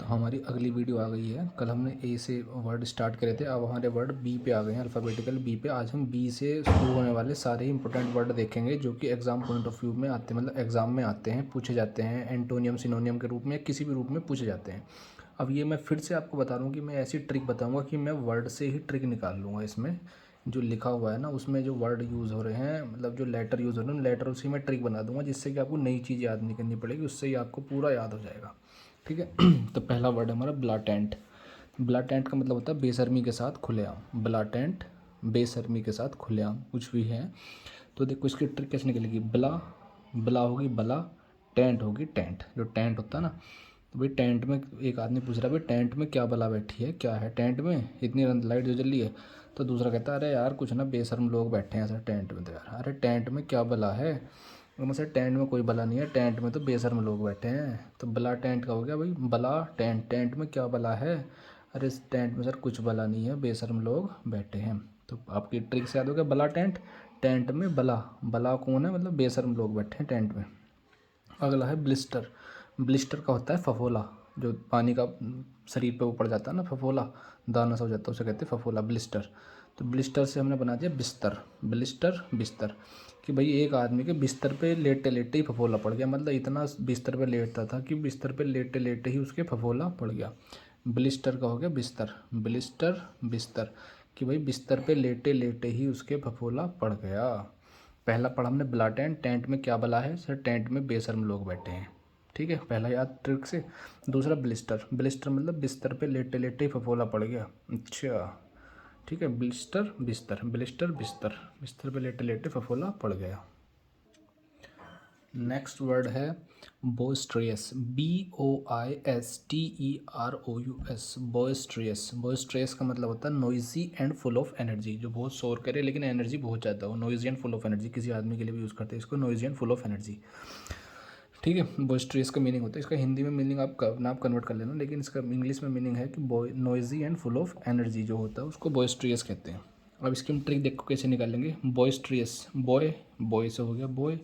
तो हमारी अगली वीडियो आ गई है। कल हमने ए से वर्ड स्टार्ट करे थे, अब हमारे वर्ड बी पे आ गए हैं, अल्फ़ाबेटिकल बी पे। आज हम बी से शुरू होने वाले सारे ही इंपॉर्टेंट वर्ड देखेंगे जो कि एग्ज़ाम पॉइंट ऑफ व्यू में आते हैं, मतलब एग्ज़ाम में आते हैं, पूछे जाते हैं एंटोनियम सिनोनियम के रूप में, किसी भी रूप में पूछे जाते हैं। अब ये मैं फिर से आपको बता रहा हूँ कि मैं ऐसी ट्रिक बताऊँगा कि मैं वर्ड से ही ट्रिक निकाल लूँगा। इसमें जो लिखा हुआ है ना, उसमें जो वर्ड यूज़ हो रहे हैं, मतलब जो लेटर यूज़ हो रहे हैं, उन लेटरों से मैं ट्रिक बना दूंगा, जिससे कि आपको नई चीज़ याद नहीं करनी पड़ेगी, उससे ही आपको पूरा याद हो जाएगा। ठीक है। तो पहला वर्ड है हमारा ब्लाटेंट। ब्लाटेंट का मतलब होता है बेशर्मी के साथ खुलेआम। ब्लाटेंट, बेशर्मी के साथ खुलेआम कुछ भी है। तो देखो इसकी ट्रिक कैसे निकलेगी। ब्ला, ब्ला होगी बला, टेंट होगी टेंट। जो टेंट होता है ना, तो भाई टेंट में एक आदमी पूछ रहा है भाई टेंट में क्या बला बैठी है, क्या है टेंट में, इतनी लाइट जो जल रही है। तो दूसरा कहता है अरे यार कुछ ना बेशर्म लोग बैठे हैं सर टेंट में। तो यार अरे टेंट में क्या बला है। तो सर टेंट में कोई बला नहीं है, टेंट में तो बेशर्म लोग बैठे हैं। तो बला टेंट का हो गया भाई, बला टेंट, टेंट में क्या बला है। अरे इस टेंट में सर कुछ बला नहीं है, बेशर्म लोग बैठे हैं। तो आपकी ट्रिक से याद हो गया बला टेंट, टेंट में बला, बला कौन है, मतलब बेशर्म लोग बैठे हैं टेंट में। अगला है ब्लिस्टर। ब्लिस्टर का होता है फफोला, जो पानी का शरीर पे ऊपर जाता है ना, फफोला दाना सा हो जाता है, उसे कहते हैं फफोला, ब्लिस्टर। तो ब्लिस्टर से हमने बना दिया बिस्तर। ब्लिस्टर बिस्तर, कि भाई एक आदमी के बिस्तर पे लेटे लेटे ही फफोला पड़ गया, मतलब इतना बिस्तर पे लेटता था कि बिस्तर पे लेटे लेटे ही उसके फफोला पड़ गया। ब्लिस्टर का हो गया बिस्तर, ब्लिस्टर बिस्तर, कि भाई बिस्तर पे लेटे लेटे ही उसके फफोला पड़ गया। पहला पढ़ा हमने ब्ला टेंट, टेंट में क्या बला है सर, टेंट में बेशर्म लोग बैठे हैं। ठीक है, पहला याद ट्रिक से। दूसरा ब्लिस्टर, ब्लिस्टर मतलब बिस्तर पे लेटे लेटे ही फफोला पड़ गया। अच्छा ठीक है, ब्लिस्टर बिस्तर, ब्लिस्टर बिस्तर, बिस्तर पे लेटे लेटे फफोला पड़ गया। नेक्स्ट वर्ड है बोइस्ट्रियस। BOISTEROUS, बोइस्ट्रियस। बोइस्ट्रियस का मतलब होता है noisy and full of energy, जो बहुत शोर करे लेकिन एनर्जी बहुत ज़्यादा हो। Noisy and full of energy किसी आदमी के लिए भी यूज़ करते हैं इसको, noisy and full of energy. ठीक है, बोइस्ट्रियस का मीनिंग होता है, इसका हिंदी में मीनिंग आप कन्वर्ट कर लेना, लेकिन इसका इंग्लिश में मीनिंग है कि noisy and full of energy जो होता है उसको बोइस्ट्रियस कहते हैं। अब इसकी हम ट्रिक देखो कैसे निकालेंगे। बोइस्ट्रियस, बॉय, बॉय से हो गया बॉय,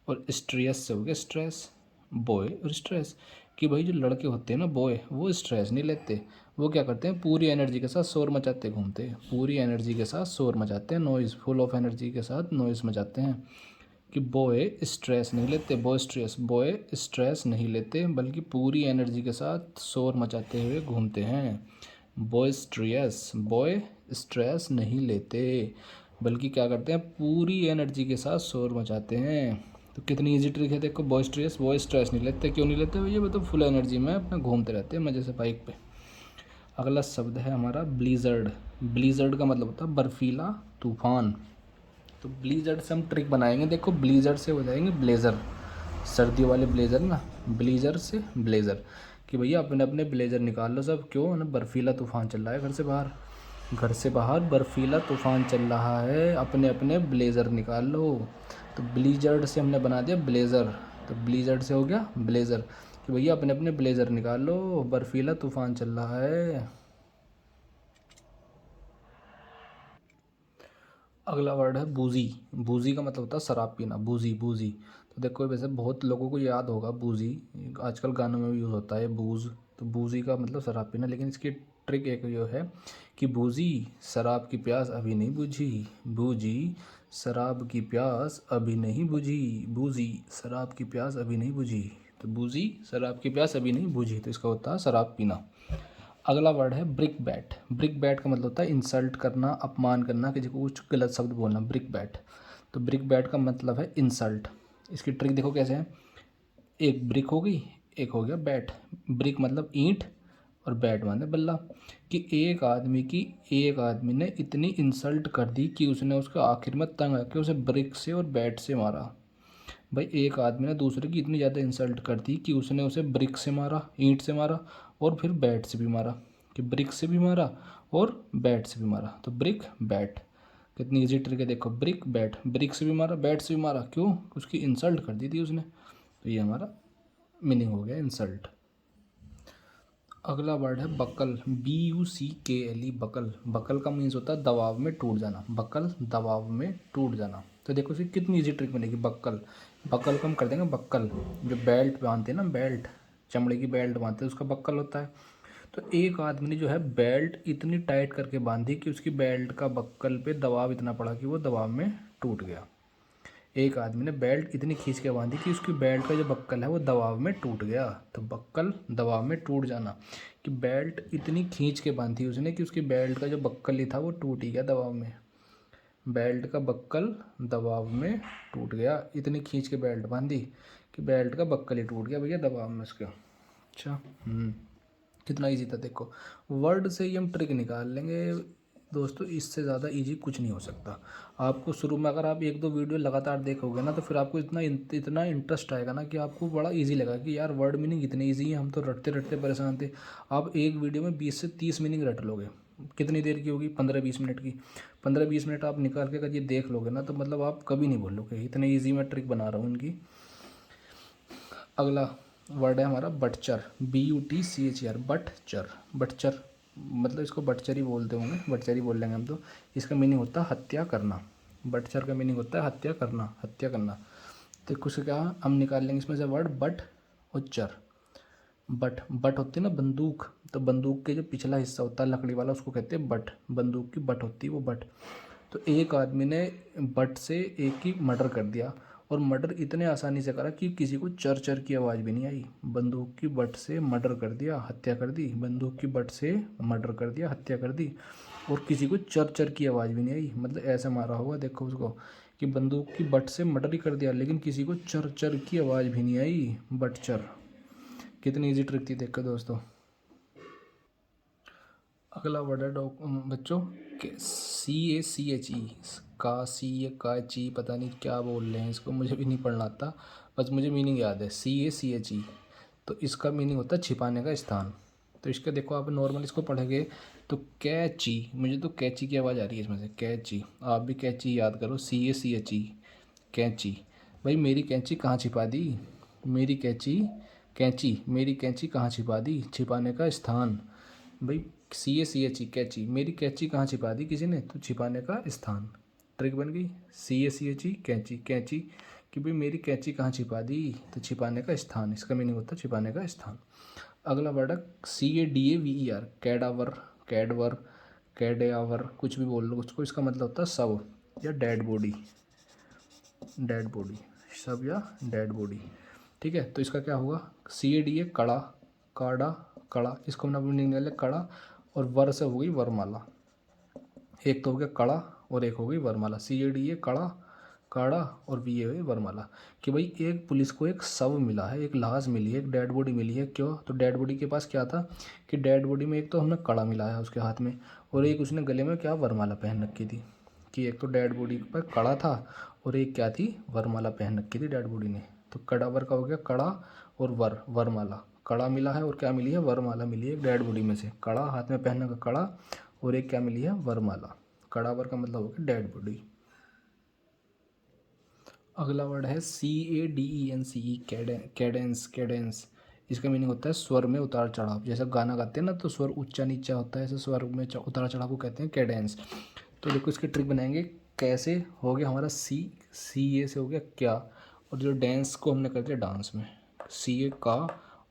और स्ट्रेस से हो गया स्ट्रेस। बॉय और स्ट्रेस, कि भाई जो लड़के होते हैं ना बॉय, वो स्ट्रेस नहीं लेते, वो क्या करते हैं पूरी एनर्जी के साथ शोर मचाते घूमते हैं, पूरी एनर्जी के साथ शोर मचाते हैं, नॉइज़, फुल ऑफ एनर्जी के साथ नॉइज़ मचाते हैं। कि बॉय स्ट्रेस नहीं लेते, बॉय स्ट्रेस नहीं लेते, बल्कि पूरी एनर्जी के साथ शोर मचाते हुए घूमते हैं। बॉय स्ट्रेस नहीं लेते, बल्कि क्या करते हैं पूरी एनर्जी के साथ शोर मचाते हैं। तो कितनी इजी ट्रिक है देखो, बॉय स्ट्रेस नहीं लेते, क्यों नहीं लेते भैया, मतलब फुल एनर्जी में अपना घूमते रहते हैं मज़े से बाइक पे। अगला शब्द है हमारा ब्लीजर्ड। ब्लीजर्ड का मतलब होता है बर्फीला तूफान। तो ब्लीजर्ड से हम ट्रिक बनाएंगे, देखो ब्लीजर्ड से हो जाएंगे ब्लेज़र, सर्दियों वाले ब्लेज़र ना, ब्लीजर से ब्लेज़र, कि भैया अपने अपने ब्लेज़र निकाल लो सब, क्यों ना बर्फीला तूफान चल रहा है घर से बाहर, घर से बाहर बर्फीला तूफान चल रहा है, अपने अपने ब्लेज़र निकाल लो। तो ब्लीजर्ड से हमने बना दिया ब्लेज़र, तो ब्लीजर्ड से हो गया ब्लेज़र, कि भैया अपने अपने ब्लेज़र निकाल लो, बर्फीला तूफान चल रहा है। अगला वर्ड है बूजी। बूजी का मतलब होता है शराब पीना, बूजी बूजी। तो देखो वैसे बहुत लोगों को याद होगा बूजी, आजकल गानों में भी यूज़ होता है बूज। तो बूजी का मतलब शराब पीना, लेकिन इसकी ट्रिक एक जो है कि बूजी शराब की प्यास अभी नहीं बुझी, बूजी शराब की प्यास अभी नहीं बुझी, बूजी शराब की प्यास अभी नहीं बुझी। तो बूजी शराब की प्यास अभी नहीं बुझी, तो इसका होता है शराब पीना। अगला वर्ड है ब्रिक बैट। ब्रिक बैट का मतलब होता है इंसल्ट करना, अपमान करना, किसी को कुछ गलत शब्द बोलना, ब्रिक बैट। तो ब्रिक बैट का मतलब है इंसल्ट। इसकी ट्रिक देखो कैसे है। एक ब्रिक हो गई, एक हो गया बैट। ब्रिक मतलब ईंट और बैट माने बल्ला, कि एक आदमी ने इतनी इंसल्ट कर दी कि उसने उसका आखिर में तंग आके उसे ब्रिक से और बैट से मारा। भाई एक आदमी ने दूसरे की इतनी ज़्यादा इंसल्ट कर दी कि उसने उसे ब्रिक से मारा, ईंट से मारा, और फिर बैट से भी मारा, कि ब्रिक से भी मारा और बैट से भी मारा। तो ब्रिक बैट, कितनी इजी ट्रिक है देखो, ब्रिक बैट, ब्रिक से भी मारा बैट से भी मारा, क्यों, उसकी इंसल्ट कर दी थी उसने। तो ये हमारा मीनिंग हो गया इंसल्ट। अगला वर्ड है बकल। BUCKLE, buckle. बकल का मीन्स होता है दबाव में टूट जाना, बकल दबाव में टूट जाना। तो देखो इसकी कितनी इजी ट्रिक बनेगी, बक्कल, बकल को हम कर देंगे बक्कल, जो बेल्ट बांधते हैं ना बेल्ट, चमड़े की बेल्ट बांधते हैं उसका बक्कल होता है। तो एक आदमी ने जो है बेल्ट इतनी टाइट करके बांधी कि उसकी बेल्ट का बक्कल पे दबाव इतना पड़ा कि वो दबाव में टूट गया। एक आदमी ने बेल्ट इतनी खींच के बांधी कि उसकी बेल्ट का जो बक्कल है वो दबाव में टूट गया। तो बक्कल दबाव में टूट जाना, कि बेल्ट इतनी खींच के बांधी उसने कि उसकी बेल्ट का जो बक्कल ही था वो टूट ही गया दबाव में। बेल्ट का बक्कल दबाव में टूट गया, इतनी खींच के बेल्ट बांधी कि बेल्ट का बक्कल ही टूट गया भैया दबाव में उसका। अच्छा कितना इजी था देखो। वर्ड से ही हम ट्रिक निकाल लेंगे दोस्तों, इससे ज़्यादा इजी कुछ नहीं हो सकता। आपको शुरू में अगर आप एक दो वीडियो लगातार देखोगे ना तो फिर आपको इतना इंटरेस्ट आएगा ना कि आपको बड़ा इजी लगा कि यार वर्ड मीनिंग इतने इजी है, हम तो रटते रटते परेशान थे। आप एक वीडियो में 20 से 30 मीनिंग रट लोगे। कितनी देर की होगी? 15-20 मिनट की। 15-20 मिनट आप निकाल के अगर ये देख लोगे ना तो मतलब आप कभी नहीं भूलोगे। इतने ईजी मैं ट्रिक बना रहा हूँ इनकी। अगला वर्ड है हमारा बटचर, BUTCHER, बटचर। बटचर मतलब इसको बटचर ही बोलते होंगे, बटचर ही बोल लेंगे हम तो। इसका मीनिंग होता है हत्या करना। बटचर का मीनिंग होता है हत्या करना, हत्या करना। तो कुछ क्या हम निकाल लेंगे इसमें से वर्ड बट और चर। बट होती है ना बंदूक, तो बंदूक के जो पिछला हिस्सा होता है लकड़ी वाला उसको कहते हैं बट। बंदूक की बट होती है वो बट। तो एक आदमी ने बट से एक की मर्डर कर दिया, और मर्डर इतने आसानी से करा कि किसी को चर चर की आवाज़ भी नहीं आई। बंदूक की बट से मर्डर कर दिया, हत्या कर दी। बंदूक की बट से मर्डर कर दिया, हत्या कर दी, और किसी को चर चर की आवाज़ भी नहीं आई। मतलब ऐसे मारा होगा देखो उसको कि बंदूक की बट से मर्डर ही कर दिया लेकिन किसी को चर चर की आवाज़ भी नहीं आई। बट चर। कितनी इजी ट्रिक थी देखो दोस्तों। अगला वर्ड है बच्चों CACHE, का सी या का ची, पता नहीं क्या बोल रहे हैं इसको, मुझे भी नहीं पढ़ना आता, बस मुझे मीनिंग याद है CACHE। तो इसका मीनिंग होता है छिपाने का स्थान। तो इसका देखो आप नॉर्मल इसको पढ़ेंगे तो कैची, मुझे तो कैची की आवाज़ आ रही है इसमें से, कैची। आप भी कैची याद करो, CACHE, कैंची। भाई मेरी कैंची कहाँ छिपा दी? मेरी कैंची, कैंची मेरी कैंची कहाँ छिपा दी? छिपाने का स्थान। भाई CACHE, कैंची। मेरी कैंची कहाँ छिपा दी किसी ने? तो छिपाने का स्थान। ट्रिक बन गई। CACHE, कैंची, कैंची कि भाई मेरी कैंची कहाँ छिपा दी? तो छिपाने का स्थान, इसका मीनिंग होता है छिपाने का स्थान। अगला वर्ड है CADAVER, कैडावर, कैडवर, कैडेवर, कुछ भी बोल लो उसको। इसका मतलब होता है शव या डेड बॉडी। डेड बॉडी, शव या डेड बॉडी। ठीक है, तो इसका क्या होगा? CADA कड़ा, काड़ा, कड़ा। इसको हम मीनिंग निकाले कड़ा, और वर से हो गई वरमाला। एक तो हो गया कड़ा और एक हो गई वरमाला। CADA कड़ा, काड़ा, और VA हुई वरमाला। कि भाई एक पुलिस को एक शव मिला है, एक लाश मिली है, एक डेड बॉडी मिली है। क्यों? तो डेड बॉडी के पास क्या था कि डेड बॉडी में एक तो हमने कड़ा मिला है उसके हाथ में, और एक उसने गले में क्या वरमाला पहन रखी थी। कि एक तो डेड बॉडी पर कड़ा था और एक क्या थी? वरमाला पहन रखी थी डेड बॉडी ने। तो कड़ावर का हो गया कड़ा और वरमाला। कड़ा मिला है और क्या मिली है? वरमाला मिली है डेड बॉडी में से। कड़ा हाथ में पहनने का कड़ा, और एक क्या मिली है? वरमाला। कड़ावर का मतलब हो गया डेड बॉडी। अगला वर्ड है CADENCE, कैडेंस, कैडेंस। इसका मीनिंग होता है स्वर में उतार चढ़ाव। जैसे गाना गाते हैं ना तो स्वर ऊंचा नीचा होता है, ऐसे स्वर में उतार चढ़ाव को कहते हैं कैडेंस। तो देखो इसकी ट्रिक बनाएंगे कैसे। हो गया हमारा CA से हो गया क्या, और जो डांस को हमने कर दिया डांस में, CA का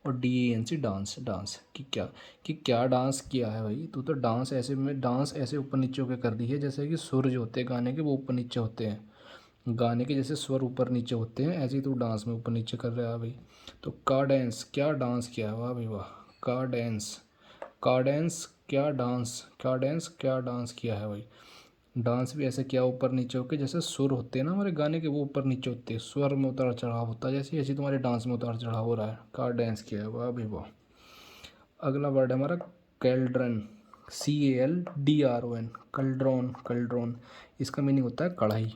और DANC डांस। डांस कि क्या डांस किया है भाई तू? तो डांस ऐसे में, डांस ऐसे ऊपर नीचे होकर कर दी है जैसे कि सुर जो होते हैं गाने के वो ऊपर नीचे होते हैं। गाने के जैसे स्वर ऊपर नीचे होते हैं ऐसे ही तू डांस में ऊपर नीचे कर रहा है भाई। तो का डांस, क्या डांस किया है? वाह भाई वाह। का डांस, का डांस, क्या डांस, का डांस, क्या डांस किया है भाई। डांस भी ऐसे किया ऊपर नीचे होके, जैसे सुर होते हैं ना हमारे गाने के वो ऊपर नीचे होते हैं, स्वर में उतार चढ़ाव होता है जैसे, ऐसे तुम्हारे डांस में उतार चढ़ाव हो रहा है। का डांस किया है, वाह भाई वाह। अगला वर्ड है हमारा कैल्ड्रन, CALDRON, कल्ड्रोन, कल्ड्रोन। इसका मीनिंग होता है कढ़ाई,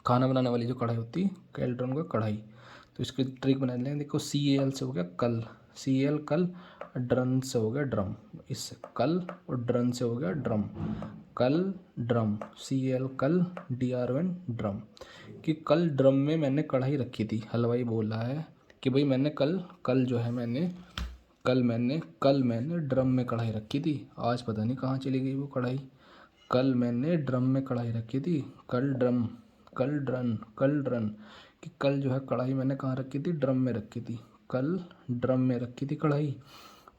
खाना बनाने वाली जो कढ़ाई होती है, कैल्ड्रॉन का कढ़ाई। तो इसकी ट्रिक बना लेंगे देखो। CAL से हो गया कल, CAL कल, ड्रन से हो गया ड्रम। इससे कल और ड्रन से हो गया ड्रम, कल ड्रम। CAL कल, DRON ड्रम। कि कल ड्रम में मैंने कढ़ाई रखी थी। हलवाई बोल रहा है कि भाई मैंने कल, कल जो है मैंने, कल मैंने ड्रम में कढ़ाई रखी थी, आज पता नहीं कहाँ चली गई वो कढ़ाई। कल मैंने ड्रम में कढ़ाई रखी थी, कल ड्रम, कल ड्रन, कल ड्रन। कि कल जो है कढ़ाई मैंने कहाँ रखी थी? ड्रम में रखी थी। कल ड्रम में रखी थी कढ़ाई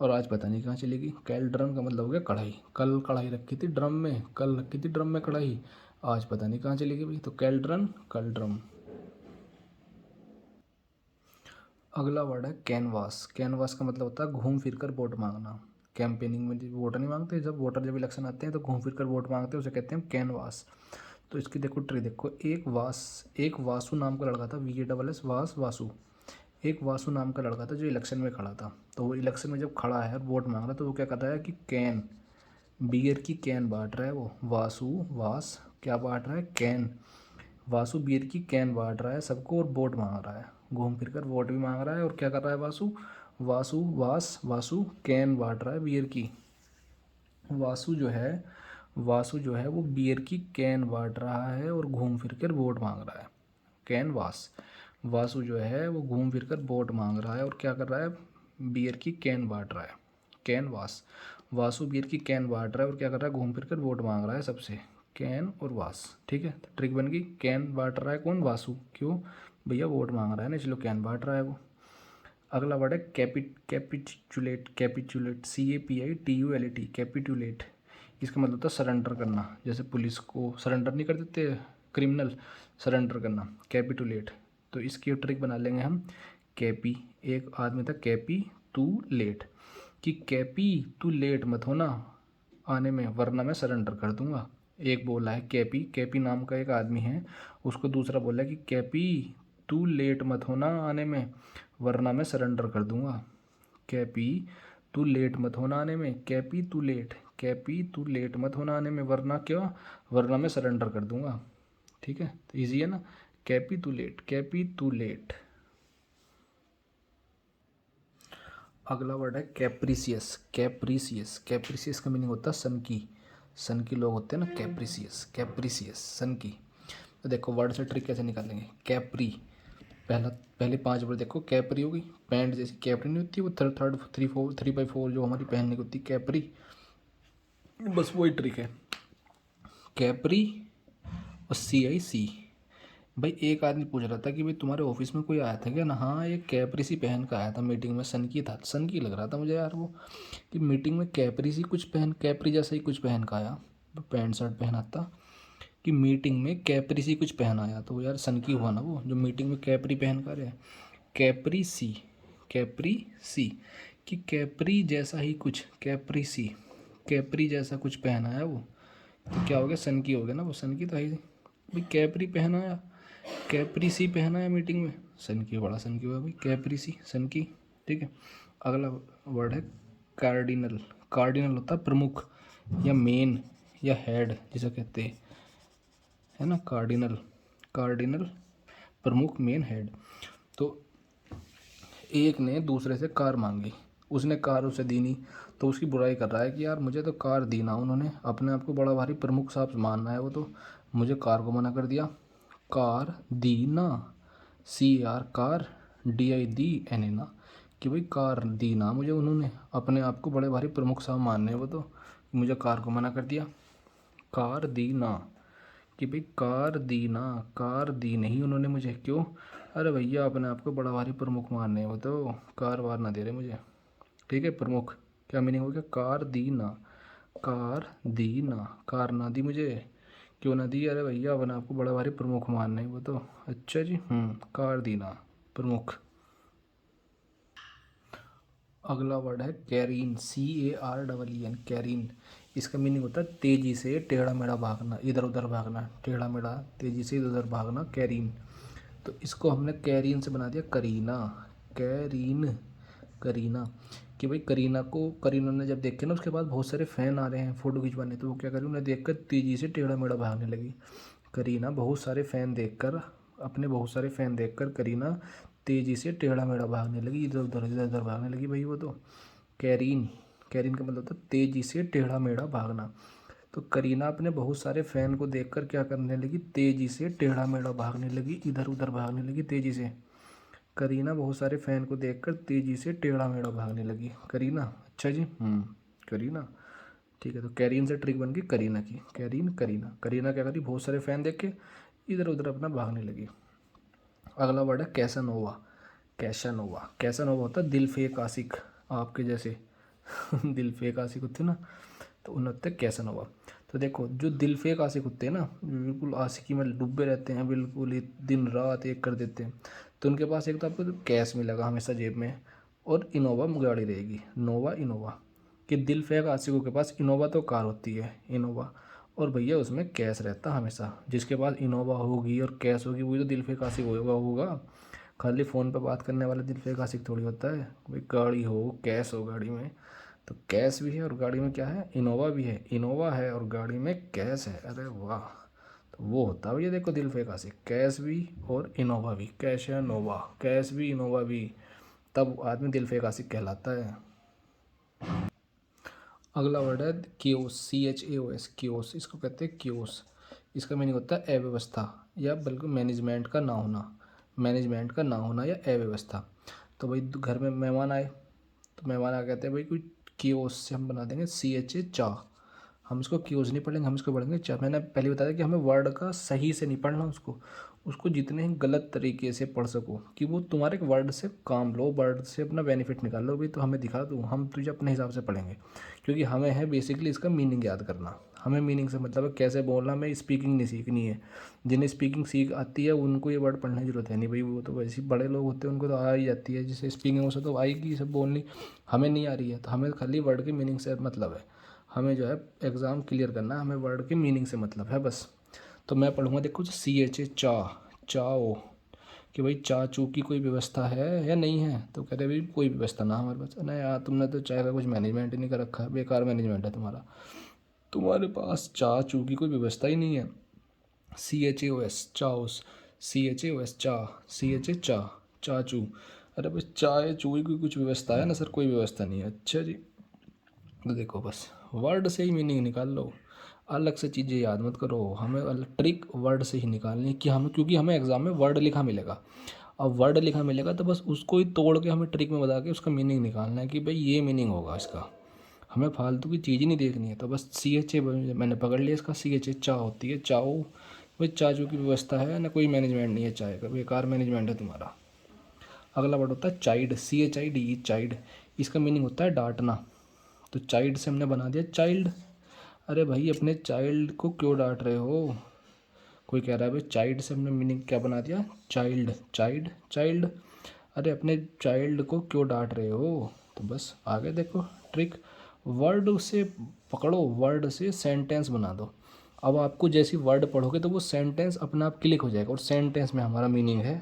और आज पता नहीं कहाँ चली गई। कैल्ड्रन का मतलब हो गया कढ़ाई। कल कढ़ाई रखी थी ड्रम में, कल रखी थी ड्रम में कढ़ाई, आज पता नहीं कहाँ चली गई भाई। तो कैल्ड्रन, कल ड्रम। अगला वर्ड है कैनवास। कैनवास का मतलब होता है घूम फिर कर वोट मांगना। कैंपेनिंग में वोटर नहीं मांगते, जब वोटर जब इलेक्शन आते हैं तो घूम फिर कर वोट मांगते हैं, उसे कहते हैं कैनवास। तो इसकी देखो ट्रिक देखो, एक वासु नाम का लड़का था, VASS वासु। एक वासु नाम का लड़का था जो इलेक्शन में खड़ा था। तो वो इलेक्शन में जब खड़ा है और वोट मांग रहा है तो वो क्या कर रहा है कि कैन, बियर की कैन बांट रहा है। वो वासु वास क्या बांट रहा है, कैन। वासु बियर की कैन बांट रहा है सबको और वोट मांग रहा है, घूम फिर कर वोट भी मांग रहा है और क्या कर रहा है वासु, वासु कैन बांट रहा है बियर की। वासु जो है वो बियर की कैन बांट रहा है और घूम फिर कर वोट मांग रहा है। कैन वास, वासु जो है वो घूम फिर कर वोट मांग रहा है और क्या कर रहा है, बियर की कैन बांट रहा है। कैन वास, वासु बियर की कैन बांट रहा है और क्या कर रहा है, घूम फिर कर वोट मांग रहा है सबसे। कैन और वास, ठीक है। तो ट्रिक बन गई, कैन बांट रहा है कौन, वासु। क्यों भैया, वोट मांग रहा है ना, इसलिए कैन बांट रहा है वो। अगला वर्ड है कैपिचुलेट। Capitulate CAPITULAT, capitulate. इसका मतलब होता है सरेंडर करना। जैसे पुलिस को सरेंडर नहीं कर देते क्रिमिनल, सरेंडर करना, कैपिटुलेट। तो इसकी ट्रिक बना लेंगे हम, कैपी, एक आदमी था कैपी तू लेट, कि कैपी तू लेट मत होना आने में वरना मैं सरेंडर कर दूंगा। एक बोला है कैपी, कैपी नाम का एक आदमी है, उसको दूसरा बोला है कि कैपी तू लेट मत होना आने में वरना मैं सरेंडर कर दूंगा। कैपी तू लेट मत होना आने में, कैपी तू लेट, कैपी तू लेट मत होना आने में वरना क्या, वरना मैं सरेंडर कर दूंगा। ठीक है, तो ईजी है ना, कैपी टू लेट, कैपी टू लेट। अगला वर्ड है कैप्रिसियस। कैप्रिसियस, कैप्रिसियस का मीनिंग होता है सन की। सन की लोग होते हैं ना, कैप्रिसियस, कैप्रिसियस सन की। तो देखो वर्ड से ट्रिक कैसे निकालेंगे। कैप्री, पहले 5 वर्ड देखो, कैप्री होगी, पैंट जैसी कैप्री नहीं होती वो, थर्ड 3/4 जो हमारी पहनने की होती है कैप्री, बस वही ट्रिक है। कैप्री और CIC। भाई एक आदमी पूछ रहा था कि भाई तुम्हारे ऑफिस में कोई आया था क्या ना, हाँ एक कैप्री सी पहन का आया था मीटिंग में, सन की था, सन की लग रहा था मुझे यार वो, कि मीटिंग में कैप्री सी कुछ पहन, कैप्री जैसा ही कुछ पहन का आया, पैंट शर्ट पहना था, कि मीटिंग में कैप्री सी कुछ पहन आया, तो यार सन की हुआ ना वो, जो मीटिंग में कैप्री पहन कर है। कैप्री सी, कैप्री सी, कि कैप्री जैसा ही कुछ, कैप्री सी, कैप्री जैसा कुछ पहना है वो, तो क्या हो गया, सन की हो गया ना वो, सन की तो है भाई, कैप्री पहना है, कैप्री सी पहना है मीटिंग में, सन की, बड़ा सन की हुआ भाई, कैप्री सी, सन की। ठीक है, अगला वर्ड है कार्डिनल। कार्डिनल होता है प्रमुख या मेन या हेड जिसे कहते हैं, है ना, कार्डिनल। कार्डिनल प्रमुख, मेन, हेड। तो एक ने दूसरे से कार मांगी, उसने कार उसे दी नहीं, तो उसकी बुराई कर रहा है कि यार मुझे तो कार दी ना उन्होंने, अपने आप को बड़ा भारी प्रमुख साहब मानना है वो, तो मुझे कार को मना कर दिया। कार दी ना, CAR कार, DIDNA ना, कि भाई कार दी ना मुझे उन्होंने, अपने आप को बड़े भारी प्रमुख साहब मानने हैं वो, तो मुझे कार को मना कर दिया। कार दी ना, कि भाई कार दी ना, कार दी नहीं उन्होंने मुझे, क्यों, अरे भैया अपने आप को बड़ा भारी प्रमुख मानने हैं वो, तो कार वार ना दे रहे मुझे। ठीक है, प्रमुख क्या मीनिंग हो गया, कार दी ना, कार दी ना, कार ना दी मुझे, क्यों ना दी, अरे भैया अपने आपको बड़ा भारी प्रमुख मानने हैं वो, तो अच्छा जी, कार दी ना, प्रमुख। अगला वर्ड है कैरीन, CAREEN, कैरीन। इसका मीनिंग होता है तेजी से टेढ़ा मेढ़ा भागना, इधर उधर भागना, टेढ़ा मेढ़ा तेजी से इधर उधर भागना, कैरीन। तो इसको हमने कैरीन से बना दिया करीना, कैरीन, करीना, कि भाई करीना ने जब देखे ना उसके बाद बहुत सारे फ़ैन आ रहे हैं फ़ोटो खिंचवाने, तो वो क्या करी, उन्हें देखकर तेज़ी से टेढ़ा मेढ़ा भागने लगी। करीना बहुत सारे फ़ैन देखकर, अपने बहुत सारे फ़ैन देखकर करीना तेज़ी से टेढ़ा मेढ़ा भागने लगी, इधर उधर भागने लगी भाई वो, तो कैरीन, कैरीन का मतलब होता है तेज़ी से टेढ़ा मेढ़ा भागना। तो करीना अपने बहुत सारे फ़ैन को देखकर क्या करने लगी, तेज़ी से टेढ़ा मेढ़ा भागने लगी, इधर उधर भागने लगी तेज़ी से। करीना बहुत सारे फ़ैन को देखकर तेज़ी से टेढ़ा मेढ़ा भागने लगी, करीना, अच्छा जी, करीना। ठीक है, तो कैरीन से ट्रिक बन गई करीना की, कैरीन, करीना। करीना क्या करी, बहुत सारे फ़ैन देख के इधर उधर अपना भागने लगी। अगला वर्ड है कैसानोवा। कैसानोवा। कैसानोवा होता है दिल फेक आशिक, आपके जैसे दिल फेक आशिक होते ना, तो उन्हें होते हैं कैसानोवा। तो देखो जो दिल फेक आशिक होते हैं ना, जो बिल्कुल आशिकी में डूबे रहते हैं, बिल्कुल ही दिन रात एक कर देते हैं, तो उनके पास एक तो आपको कैश मिलेगा हमेशा जेब में, और इनोवा गाड़ी रहेगी, नोवा इनोवा। कि दिल फेक आशिकों के पास इनोवा तो कार होती है, इनोवा, और भैया उसमें कैश रहता हमेशा। जिसके पास इनोवा होगी और कैश होगी वही तो दिल फेक आशिक होगा। खाली फ़ोन पे बात करने वाला दिल फेक आशिक थोड़ी होता है। भाई गाड़ी हो, कैश हो गाड़ी में, तो कैश भी है और गाड़ी में क्या है, इनोवा भी है, इनोवा है और गाड़ी में कैश है, अरे वाह। तो वो होता है भैया देखो दिल फेक आशिक, कैश भी और इनोवा भी, कैश है नोवा, कैश भी इनोवा भी, तब आदमी दिल फेक आशिक कहलाता है। अगला वर्ड है कियोस, CHAOS, कियोस। इसको कहते हैं कियोस। इसका मीनिंग होता है अव्यवस्था, या बल्कि मैनेजमेंट का ना होना, मैनेजमेंट का ना होना या अव्यवस्था। तो भाई घर में मेहमान आए, तो मेहमान आ कहते हैं भाई कोई कियोस से हम बना देंगे CHA चा। हम इसको क्यूज नहीं पढ़ेंगे, हम इसको पढ़ेंगे चा। मैंने पहले बताया कि हमें वर्ड का सही से नहीं पढ़ना, उसको उसको जितने ही गलत तरीके से पढ़ सको कि वो तुम्हारे वर्ड से काम लो, वर्ड से अपना बेनिफिट निकाल लो। भाई तो हमें दिखा दो, हम तुझे अपने हिसाब से पढ़ेंगे, क्योंकि हमें है बेसिकली इसका मीनिंग याद करना। हमें मीनिंग से मतलब है कैसे बोलना, हमें स्पीकिंग नहीं सीखनी है। जिन्हें स्पीकिंग सीख आती है उनको ये वर्ड पढ़ने की जरूरत है नहीं भाई, वो तो वैसे ही बड़े लोग होते हैं उनको तो आ ही जाती है, जिसे स्पीकिंग उसे तो आएगी सब बोलनी, हमें नहीं आ रही है। तो हमें खाली वर्ड के मीनिंग से मतलब है, हमें जो है एग्ज़ाम क्लियर करना है, हमें वर्ड के मीनिंग से मतलब है बस। तो मैं पढ़ूँगा देखो CHA चा, चाओ, कि भाई चा चू की कोई व्यवस्था है या नहीं है। तो कह रहे भाई कोई व्यवस्था ना हमारे पास। नहीं यार तुमने तो चाय का कुछ मैनेजमेंट ही नहीं कर रखा है, बेकार मैनेजमेंट है तुम्हारा, तुम्हारे पास चा चू की कोई व्यवस्था ही नहीं है। CHAOS चाओस, CHAOS चा, CHA चा, चाचू। अरे भाई चाय चू की कुछ व्यवस्था है ना सर, कोई व्यवस्था नहीं है। अच्छा जी, तो देखो बस वर्ड से ही मीनिंग निकाल लो, अलग से चीज़ें याद मत करो। हमें ट्रिक वर्ड से ही निकालनी है कि हमें, क्योंकि हमें एग्जाम में वर्ड लिखा मिलेगा। अब वर्ड लिखा मिलेगा तो बस उसको ही तोड़ के हमें ट्रिक में बता के उसका मीनिंग निकालना है कि भाई ये मीनिंग होगा इसका। हमें फालतू की चीज़ ही नहीं देखनी है। तो बस CHA मैंने पकड़ लिया इसका, CHA चा होती है, चाओ। भाई चाचू की व्यवस्था है ना, कोई मैनेजमेंट नहीं है चाय का, बेकार मैनेजमेंट है तुम्हारा। अगला वर्ड होता है चाइल्ड, CHID, चाइल्ड। इसका मीनिंग होता है डांटना। तो चाइल्ड से हमने बना दिया चाइल्ड। अरे भाई अपने चाइल्ड को क्यों डांट रहे हो। कोई कह रहा है भाई चाइल्ड से हमने मीनिंग क्या बना दिया, चाइल्ड, चाइल्ड, चाइल्ड। अरे अपने चाइल्ड को क्यों डांट रहे हो। तो बस आगे देखो ट्रिक, वर्ड से पकड़ो, वर्ड से सेंटेंस बना दो। अब आपको जैसी वर्ड पढ़ोगे तो वो सेंटेंस अपने आप क्लिक हो जाएगा, और सेंटेंस में हमारा मीनिंग है।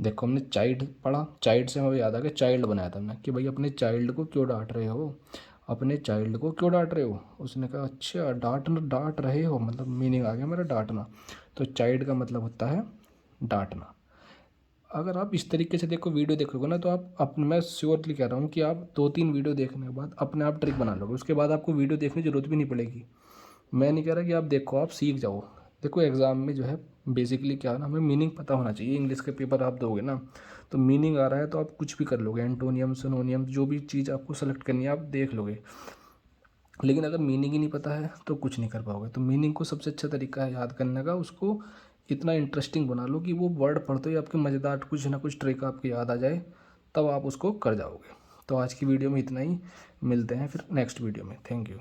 देखो हमने चाइल्ड पढ़ा, चाइल्ड से हमें याद आ गया चाइल्ड बनाया था हमने कि भाई अपने चाइल्ड को क्यों डांट रहे हो, अपने चाइल्ड को क्यों डांट रहे हो। उसने कहा अच्छा डांट रहे हो, मतलब मीनिंग आ गया मेरा डांटना। तो चाइल्ड का मतलब होता है डांटना। अगर आप इस तरीके से देखो वीडियो देखोगे ना, तो आप अपने, मैं श्योरली कह रहा हूँ कि आप 2-3 वीडियो देखने के बाद अपने आप ट्रिक बना लोगे, उसके बाद आपको वीडियो देखने की जरूरत भी नहीं पड़ेगी। मैं नहीं कह रहा कि आप देखो, आप सीख जाओ। देखो एग्ज़ाम में जो है बेसिकली क्या है ना, हमें मीनिंग पता होना चाहिए। इंग्लिश के पेपर आप दोगे ना, तो मीनिंग आ रहा है तो आप कुछ भी कर लोगे, एंटोनियम सिनोनियम जो भी चीज़ आपको सेलेक्ट करनी है आप देख लोगे। लेकिन अगर मीनिंग ही नहीं पता है तो कुछ नहीं कर पाओगे। तो मीनिंग को सबसे अच्छा तरीका है याद करने का, उसको इतना इंटरेस्टिंग बना लो कि वो वर्ड पढ़ते ही आपके मज़ेदार कुछ ना कुछ ट्रिक आपको याद आ जाए, तब आप उसको कर जाओगे। तो आज की वीडियो में इतना ही, मिलते हैं फिर नेक्स्ट वीडियो में। Thank you.